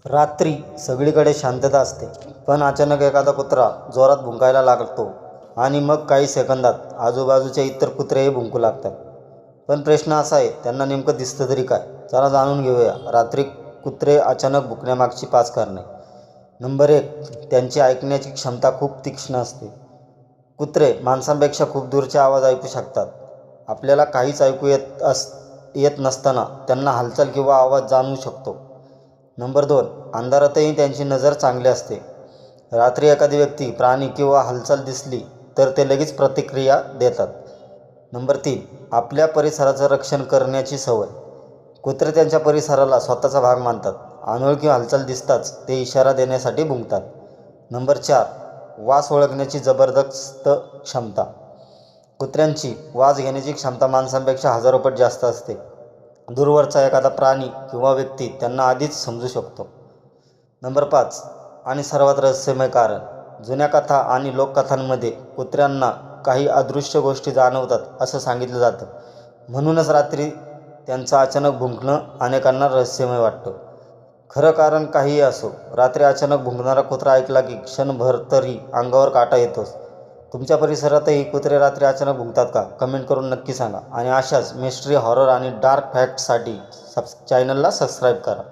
रात्री सगळीकडे शांतता असते, पण अचानक एखादा कुत्रा जोरात भुंकायला लागतो आणि मग काही सेकंदात आजूबाजूचे इतर कुत्रेही भुंकू लागतात. पण प्रश्न असा आहे, त्यांना नेमकं दिसतं तरी काय? चला जाणून घेऊया रात्री कुत्रे अचानक भुंकण्यामागची 5 कारणे. नंबर 1, त्यांची ऐकण्याची क्षमता खूप तीक्ष्ण असते. कुत्रे माणसांपेक्षा खूप दूरचे आवाज ऐकू शकतात. आपल्याला काहीच ऐकू येत नसताना त्यांना हालचाल किंवा आवाज जाणवू शकतो. नंबर 2, अंधारातही त्यांची नजर चांगली असते. रात्री एखादी व्यक्ती, प्राणी किंवा हालचाल दिसली तर ते लगेच प्रतिक्रिया देतात. नंबर 3, आपल्या परिसराचं रक्षण करण्याची सवय. कुत्रे त्यांच्या परिसराला स्वतःचा भाग मानतात. अनोळखी हालचाल दिसताच ते इशारा देण्यासाठी भुंकतात. नंबर 4, वास ओळखण्याची जबरदस्त क्षमता. कुत्र्यांची वास घेण्याची क्षमता माणसांपेक्षा हजारो पट जास्त असते. दूरवरचा एखादा प्राणी किंवा व्यक्ती त्यांना आधीच समजू शकतो. नंबर 5, आणि सर्वात रहस्यमय कारण. जुन्या कथा आणि लोककथांमध्ये कुत्र्यांना काही अदृश्य गोष्टी जाणवतात असं सांगितलं जातं. म्हणूनच रात्री त्यांचं अचानक भुंकणं अनेकांना रहस्यमय वाटतं. खरं कारण काहीही असो, रात्री अचानक भुंकणारा कुत्रा ऐकला की क्षणभर तरी अंगावर काटा येतोच. तुमच्या परिसरातही कुत्रे रात्री अचानक भुंकतात का? कमेंट करून नक्की सांगा. आणि अशाच मिस्ट्री, हॉरर आणि डार्क फॅक्ट्ससाठी चॅनलला सबस्क्राईब करा.